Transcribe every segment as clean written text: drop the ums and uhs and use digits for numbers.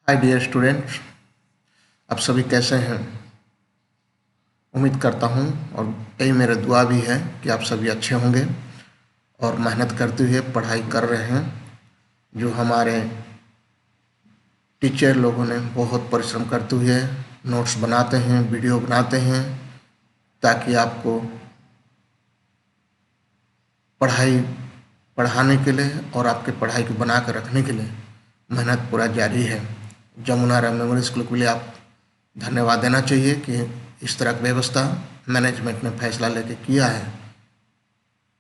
Hi dear students, आप सभी कैसे हैं। उम्मीद करता हूं और यही मेरा दुआ भी है कि आप सभी अच्छे होंगे और मेहनत करते हुए पढ़ाई कर रहे हैं। जो हमारे टीचर लोगों ने बहुत परिश्रम करते हुए नोट्स बनाते हैं, वीडियो बनाते हैं, ताकि आपको पढ़ाई पढ़ाने के लिए और आपके पढ़ाई को बना कर रखने के लिए मेहनत पूरा जारी है। जमुना राम मेमोरियल स्कूल के लिए आप धन्यवाद देना चाहिए कि इस तरह की व्यवस्था मैनेजमेंट ने फैसला लेके किया है।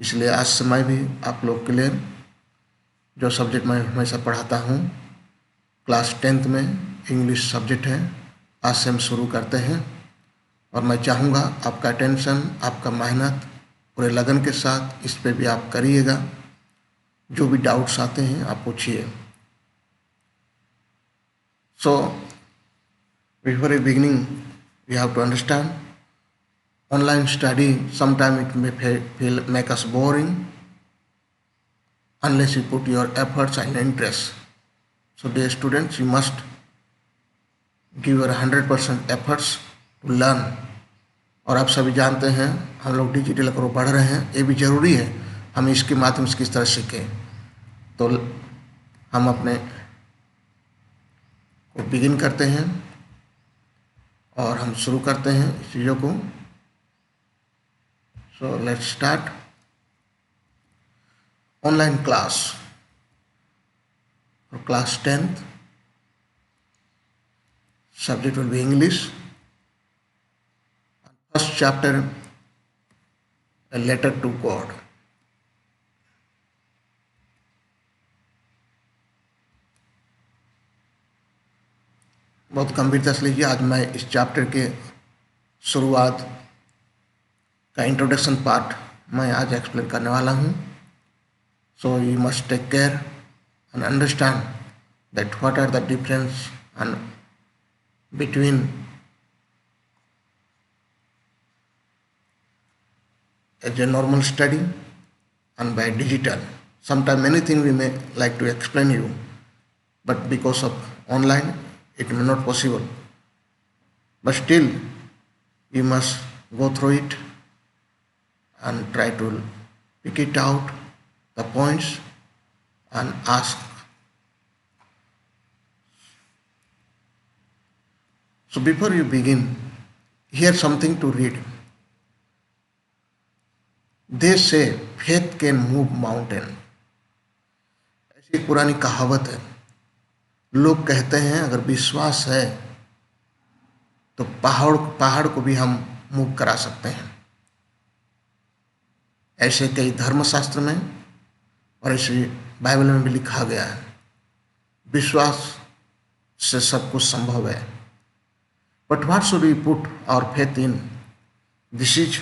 इसलिए आज से मैं भी आप लोग के लिए जो सब्जेक्ट मैं हमेशा पढ़ाता हूँ, क्लास 10th में इंग्लिश सब्जेक्ट है, आज से हम शुरू करते हैं। और मैं चाहूँगा आपका अटेंशन, आपका मेहनत पूरे लगन के साथ इस पे भी आप करिएगा। जो भी डाउट्स आते हैं आप पूछिए। So before A beginning we have to understand online study sometimes it may feel make us boring unless you put your efforts and interest. So dear students, you must give your 100% efforts to learn. और आप सभी जानते हैं हम लोग digital करो पढ़ रहे हैं, ये भी ज़रूरी है हम इसके माध्यम से किस तरह सीखें। तो हम अपने को बिगिन करते हैं और हम शुरू करते हैं इस चीज़ों को। So let's start online class for class 10th। Subject will be English. First chapter, a letter to God. बहुत गंभीरता से लीजिए। आज मैं इस चैप्टर के शुरुआत का इंट्रोडक्शन पार्ट मैं आज एक्सप्लेन करने वाला हूँ। So you must take care and understand that what are the difference and between as a normal study and by digital. Sometimes many things we may like to explain you, but because of online it may not possible. But still you must go through it and try to pick it out the points and ask. So before you begin, here's something to read. They say faith can move mountain. ऐसी पुरानी कहावत है। लोग कहते हैं अगर विश्वास है तो पहाड़ को भी हम मूव करा सकते हैं। ऐसे कई धर्मशास्त्र में और ऐसे बाइबल में भी लिखा गया है, विश्वास से सब कुछ संभव है। But what should we put our faith in? This is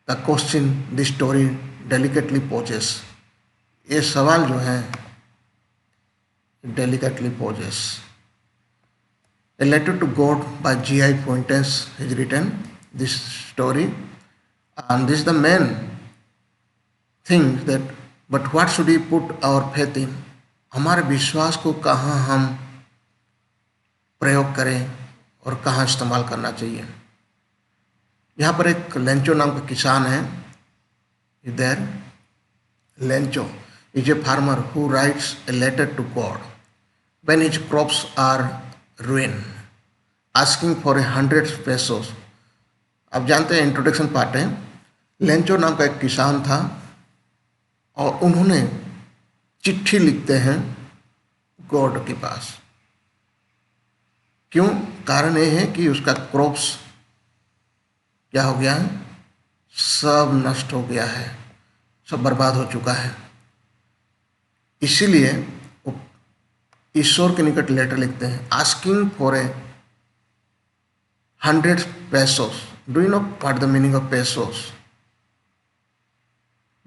the question this story delicately poses. ये सवाल जो है delicately poses. A letter to God by G.I. Fuentes has written this story, and this is the main thing that but what should we put our faith in? हमारे विश्वास को कहाँ हम प्रयोग करें और कहाँ इस्तेमाल करना चाहिए। यहाँ पर एक लेंचो नाम का किसान है। इधर Lencho is a farmer who writes a letter to God when his crops are ruined, asking for 100 pesos. आप जानते हैं इंट्रोडक्शन पार्ट है। लेंचो नाम का एक किसान था और उन्होंने चिट्ठी लिखते हैं गॉड के पास। क्यों? कारण ये है कि उसका क्रॉप्स क्या हो गया है, सब नष्ट हो गया है, सब बर्बाद हो चुका है। इसीलिए वो ईश्वर के निकट लेटर लिखते हैं, asking for 100 pesos. Do you know what the meaning of pesos?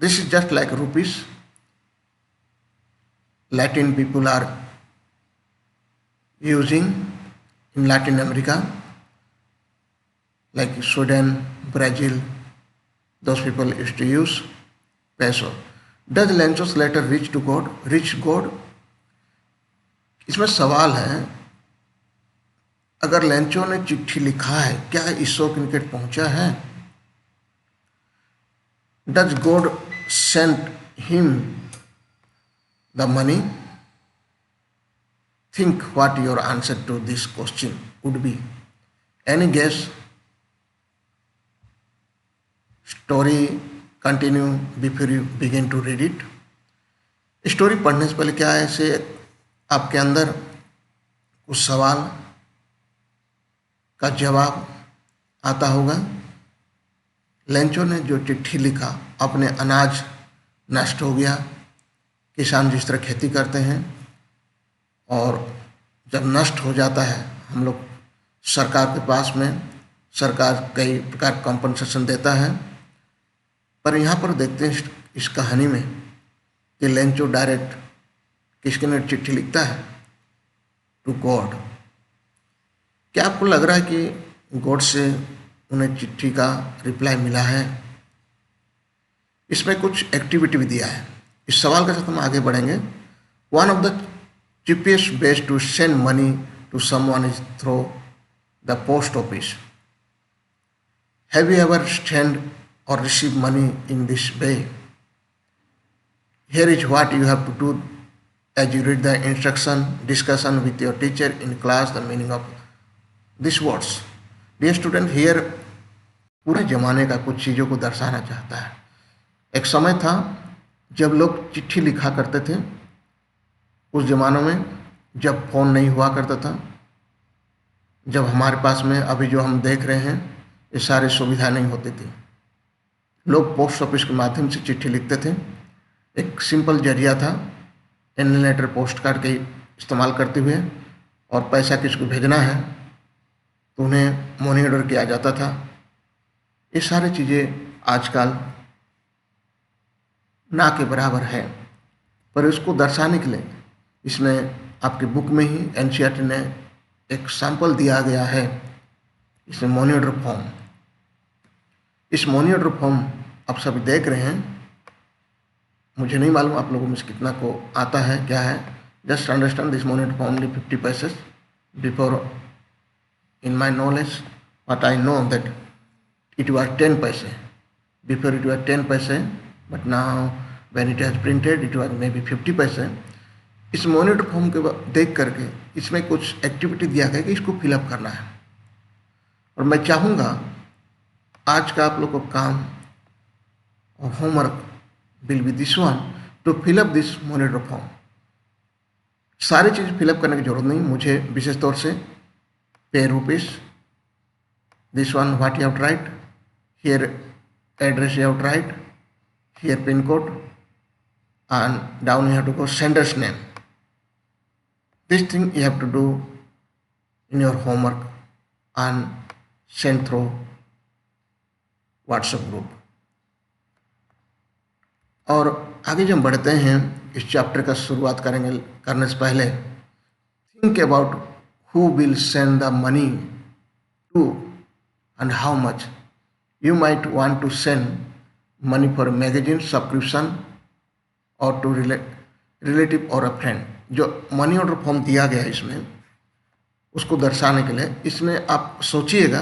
This is just like rupees. Latin people are using in Latin America, like Sweden, Brazil, those people used to use peso. Does Lencho's letter reach to God, reach God? इसमें सवाल है, अगर Lencho ने चिट्ठी लिखा है, क्या ईश्वर के निकट पहुंचा है? Does God sent him the money? Think what your answer to this question would be. Any guess? Story continue before you begin to read it. Story पढ़ने से पहले क्या है, ऐसे आपके अंदर कुछ सवाल का जवाब आता होगा. लेंचो ने जो चिट्ठी लिखा, अपने अनाज नष्ट हो गया. किसान जिस तरह खेती करते हैं और जब नष्ट हो जाता है, हम लोग सरकार के पास में, सरकार कई प्रकार कॉम्पनसेशन देता है. पर यहाँ पर देखते हैं इस कहानी में कि लेंचो डायरेक्ट किसके लिए चिट्ठी लिखता है? To God. क्या आपको लग रहा है कि गॉड से उन्हें चिट्ठी का रिप्लाई मिला है? इसमें कुछ एक्टिविटी भी दिया है. इस सवाल के साथ हम आगे बढ़ेंगे. One of the cheapest ways to send money to someone is through the post office. Have you ever sent or received money in this way? Here is what you have to do as you read the instruction, discussion with your teacher in class, the meaning of these words. Dear student, here पूरे ज़माने का कुछ चीज़ों को दर्शाना चाहता है. एक समय था जब लोग चिट्ठी लिखा करते थे. उस ज़मानों में जब फ़ोन नहीं हुआ करता था, जब हमारे पास में अभी जो हम देख रहे हैं ये सारी सुविधा नहीं होती थी. लोग पोस्ट ऑफिस के माध्यम से चिट्ठी लिखते थे. एक सिंपल जरिया था, एन लेटर पोस्ट कार्ड के इस्तेमाल करते हुए, और पैसा किसको भेजना है तो उन्हें मनी ऑर्डर किया जाता था. ये सारी चीज़ें आजकल ना के बराबर है. पर इसको दर्शाने के लिए इसमें आपके बुक में ही एनसीईआरटी ने एक सैंपल दिया गया है. इसमें मनी ऑर्डर फॉर्म. इस मनी ऑर्डर फॉर्म आप सभी देख रहे हैं. मुझे नहीं मालूम आप लोगों में से कितना को आता है, क्या है. Just understand this money order form only 50 पैसे. Before in my knowledge but I know that it was 10 paise. Before it was 10 paise, but now when it has printed it was maybe 50 paise. इस monitor form के देख करके इसमें कुछ activity दिया गया कि इसको फिलअप करना है. और मैं चाहूँगा आज का आप लोग को काम और homework will be this one two fill up this monitor form. सारी चीज़ फिलअप करने की जरूरत नहीं. मुझे विशेष तौर से पे rupees, this one what you have to write, here address you have to write, here pin code, and down you have to go sender's name. This thing you have to do in your homework and send through WhatsApp group. और आगे जब हम बढ़ते हैं, इस chapter का शुरुआत करने से पहले think about who will send the money to and how much. You might want to send money for a magazine subscription or to relative or a friend. जो मनी ऑर्डर फॉर्म दिया गया है इसमें, उसको दर्शाने के लिए इसमें आप सोचिएगा,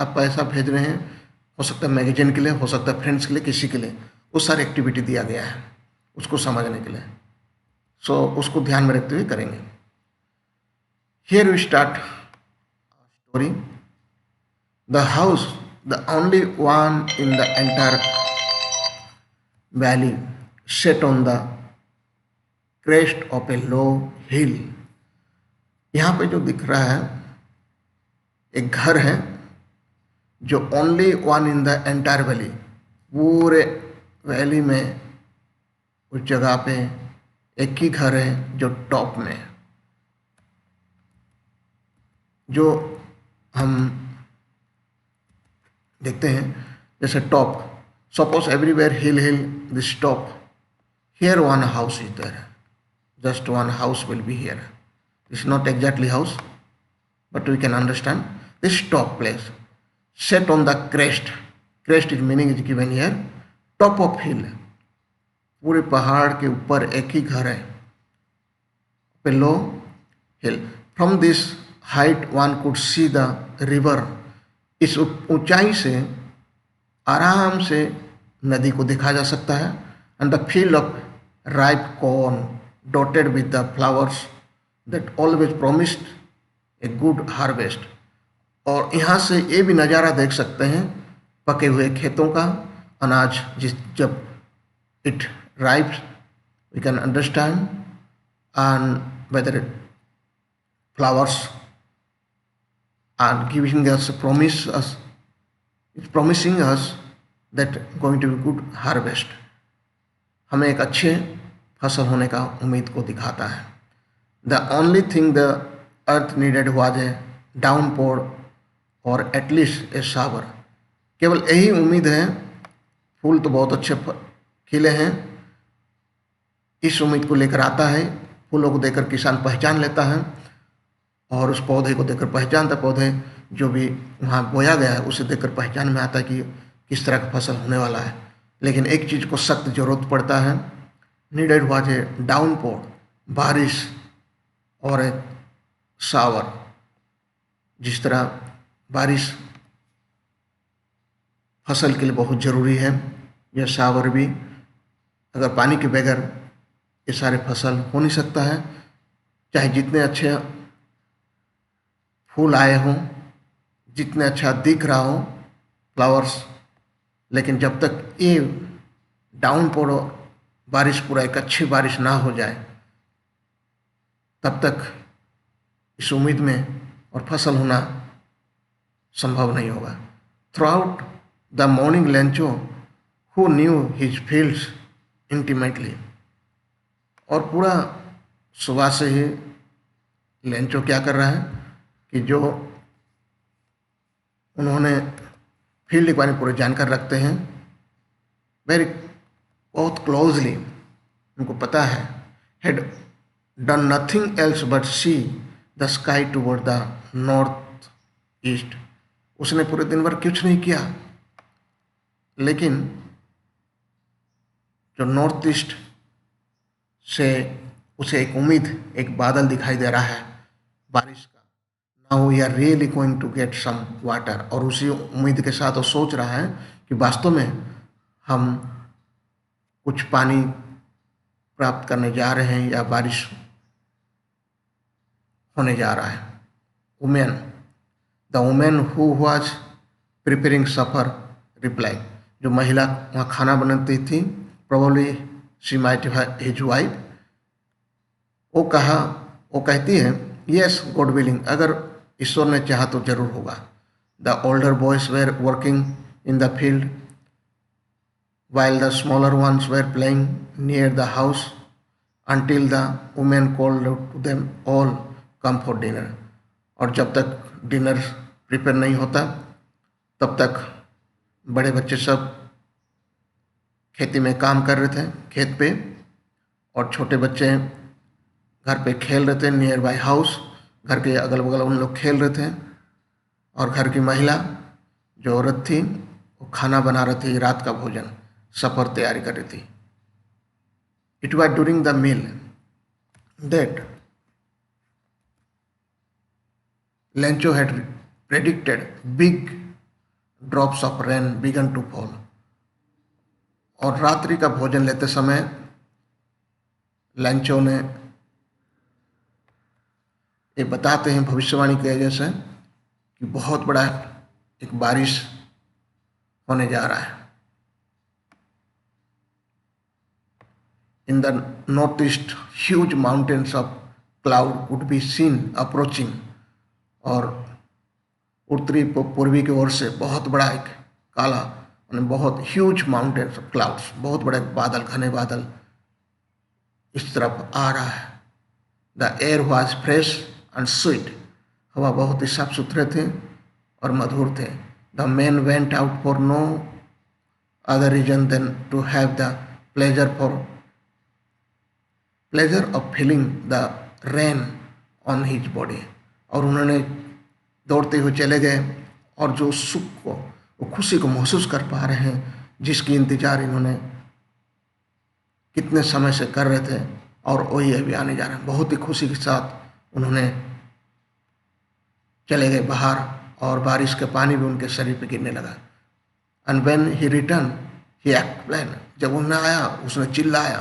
आप पैसा भेज रहे हैं, हो सकता है मैगजीन के लिए, हो सकता है फ्रेंड्स के लिए, किसी के लिए. वो सारी एक्टिविटी दिया गया है उसको समझने के लिए. सो उसको ध्यान में रखते हुए करेंगे. Here we start story. The house, the only one in the entire valley, set on the crest of a low hill. यहाँ पे जो दिख रहा है एक घर है जो only one in the entire valley, पूरे वैली में उस जगह पे एक ही घर है जो टॉप में है. जो हम देखते हैं जैसे top, suppose everywhere hill hill this top, here one house is there, just one house will be here. This not exactly house but we can understand this top place set on the crest. Crest is meaning is given here, top of hill. पूरे पहाड़ के ऊपर एक ही घर है, below hill. From this height one could see the river. इस ऊंचाई से आराम से नदी को देखा जा सकता है. And the field of ripe corn dotted with the flowers that always promised a good harvest. और यहाँ से ये भी नज़ारा देख सकते हैं पके हुए खेतों का, अनाज जिस जब it ripes we can understand, and whether it flowers are giving us it's promising us that going to be good harvest. हमें एक अच्छे फसल होने का उम्मीद को दिखाता है. The only thing the earth needed was a downpour or at least a shower. केवल यही उम्मीद है. फूल तो बहुत अच्छे खिले हैं, इस उम्मीद को लेकर आता है. फूलों को देखकर किसान पहचान लेता है और उस पौधे को देखकर पहचानता, पौधे जो भी वहाँ बोया गया है उसे देखकर पहचान में आता है कि किस तरह का फसल होने वाला है. लेकिन एक चीज़ को सख्त जरूरत पड़ता है. नीडेड वाज ए डाउनपोर, बारिश और एक शावर. जिस तरह बारिश फसल के लिए बहुत ज़रूरी है, यह शावर भी. अगर पानी के बगैर ये सारे फसल हो नहीं सकता है. चाहे जितने अच्छे फूल आए हों, जितने अच्छा दिख रहा हो फ्लावर्स, लेकिन जब तक ये डाउनपोर बारिश पूरा एक अच्छी बारिश ना हो जाए तब तक इस उम्मीद में और फसल होना संभव नहीं होगा. Throughout the morning Lencho who knew his fields intimately. और पूरा सुबह से ही लेंचो क्या कर रहा है कि जो उन्होंने फील्ड के बारे में पूरे जानकार रखते हैं, वेरी बहुत क्लोजली उनको पता है. Had done nothing else but see the sky toward the north east. उसने पूरे दिन भर कुछ नहीं किया, लेकिन जो नॉर्थ ईस्ट से उसे एक उम्मीद, एक बादल दिखाई दे रहा है बारिश का. Now we are really going to get some water. और उसी उम्मीद के साथ वो सोच रहा है कि वास्तव में हम कुछ पानी प्राप्त करने जा रहे हैं या बारिश होने जा रहा है. Women, the women who was preparing suffer reply. जो महिला वहाँ खाना बनाती थी, probably she might his wife. वो कहती है यस गॉड विलिंग, अगर ईश्वर ने चाहा तो जरूर होगा. The older boys where working in the field while the smaller ones were playing near the house until the women called out to them all come for dinner. और जब तक dinner prepare नहीं होता तब तक बड़े बच्चे सब खेती में काम कर रहे थे खेत पे, और छोटे बच्चे घर पे खेल रहे थे. नियर बाय हाउस, घर के अगल बगल उन लोग खेल रहे थे. और घर की महिला जो औरत थी वो खाना बना रही थी, रात का भोजन सफर तैयारी कर रही थी. It was during the meal that Lencho had predicted big drops of rain began to fall. और रात्रि का भोजन लेते समय लेंचो ने ये बताते हैं भविष्यवाणी की वजह से कि बहुत बड़ा एक बारिश होने जा रहा है. In the northeast, huge mountains of cloud could be seen approaching. और उत्तरी पूर्वी की ओर से बहुत बड़ा एक काला, बहुत ह्यूज माउंटेन्स ऑफ क्लाउड्स, बहुत बड़े बादल, घने बादल इस तरफ आ रहा है. The air was fresh and sweet. हवा बहुत ही साफ सुथरे थे और मधुर थे. The man went out for no other reason than to have the pleasure of feeling the rain on his body. और उन्होंने दौड़ते हुए चले गए और जो सुख को, वो खुशी को महसूस कर पा रहे हैं जिसकी इंतजार इन्होंने कितने समय से कर रहे थे और वही अभी आने जा रहे हैं। बहुत ही खुशी के साथ उन्होंने चले गए बाहर और बारिश का पानी भी उनके शरीर पे गिरने लगा। And when he return he explain, जब उन्होंने आया उसने चिल्लाया,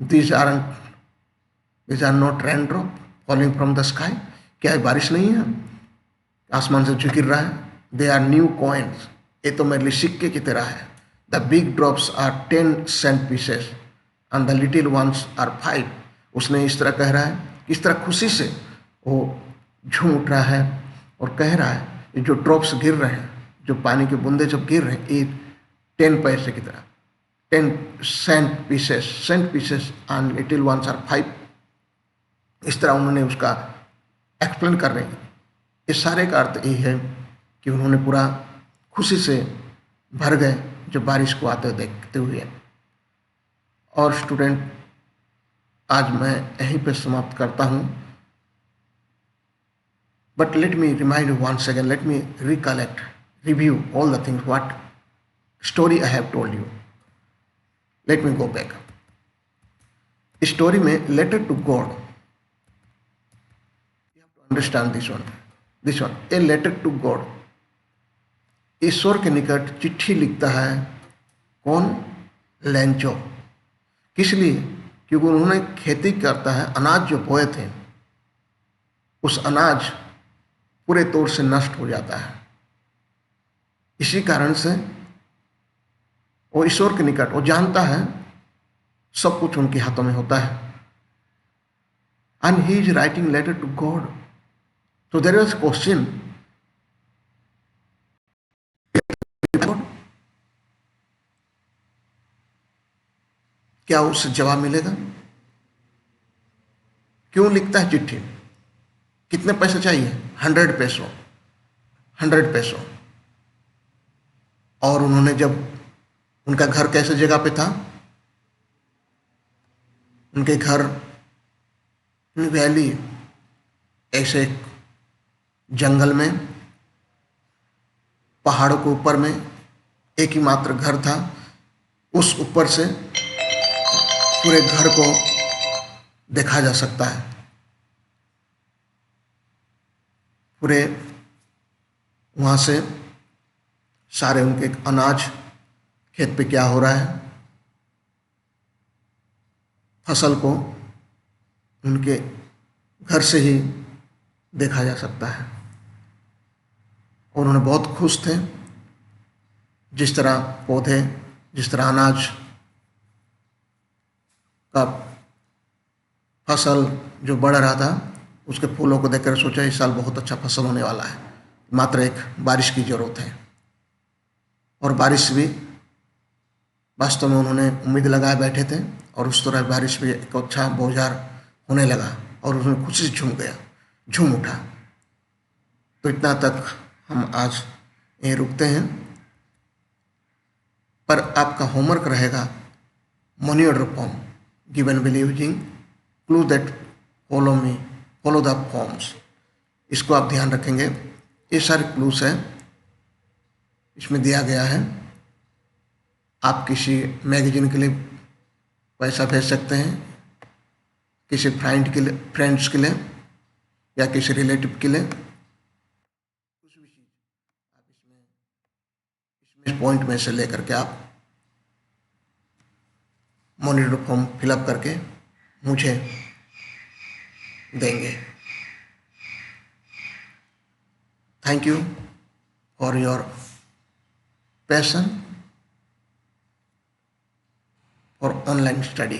these are not rain drop falling from the sky, क्या ये बारिश नहीं है आसमान से जो गिर रहा है, दे आर न्यू कॉइन्स, ये तो मेरे लिए सिक्के की तरह है। The big drops are 10 cent pieces and the little ones are 5। उसने इस तरह कह रहा है, किस तरह खुशी से वो झूम उठ रहा है और कह रहा है ये जो ड्रॉप्स गिर रहे हैं, जो पानी के बूंदे जब गिर रहे हैं, ये 10 पैसे की तरह, 10 cent pieces and little ones are 5। इस तरह उन्होंने उसका एक्सप्लेन कर रहे हैं। इस सारे का अर्थ यही है कि उन्होंने पूरा खुशी से भर गए जब बारिश को आते देखते हुए। और स्टूडेंट, आज मैं यहीं पे समाप्त करता हूँ। But let me remind you once again, let me recollect, review all the things what story I have told you. Let me go back. Story में letter to God, you have to understand this one, a letter to God. ईश्वर के निकट चिट्ठी लिखता है कौन? Lencho. किस लिए? क्योंकि उन्होंने खेती करता है, अनाज जो बोए थे उस अनाज पूरे तौर से नष्ट हो जाता है। इसी कारण से वो ईश्वर के निकट, वो जानता है सब कुछ उनके हाथों में होता है। And he is writing letter to God. तो देयर इज क्वेश्चन, क्या उससे जवाब मिलेगा? क्यों लिखता है चिट्ठी? कितने पैसे चाहिए? 100 पैसों, 100 पैसों। और उन्होंने जब, उनका घर कैसे जगह पे था? उनके घर वैली, ऐसे जंगल में, पहाड़ों के ऊपर में एक ही मात्र घर था। उस ऊपर से पूरे घर को देखा जा सकता है। पूरे वहाँ से सारे उनके अनाज, खेत पे क्या हो रहा है, फसल को उनके घर से ही देखा जा सकता है। और उन्होंने बहुत खुश थे, जिस तरह पौधे, जिस तरह अनाज का फसल जो बढ़ रहा था, उसके फूलों को देखकर सोचा इस साल बहुत अच्छा फसल होने वाला है, मात्र एक बारिश की ज़रूरत है। और बारिश भी वास्तव में उन्होंने उम्मीद लगाए बैठे थे, और उस तरह बारिश भी एक अच्छा बौछार होने लगा और उसमें खुशी से झूम उठा। तो इतना तक हम आज यहीं रुकते हैं। पर आपका होमवर्क रहेगा money order form given bill using clue that follow the forms. इसको आप ध्यान रखेंगे। ये सारे क्लूज हैं, इसमें दिया गया है। आप किसी मैगजीन के लिए पैसा भेज सकते हैं, किसी फ्रेंड्स के लिए या किसी रिलेटिव के लिए। कुछ भी चीज़ आप इसमें पॉइंट में से लेकर के आप मॉनिटर फॉर्म फिलअप करके मुझे देंगे। Thank you for your passion for online study.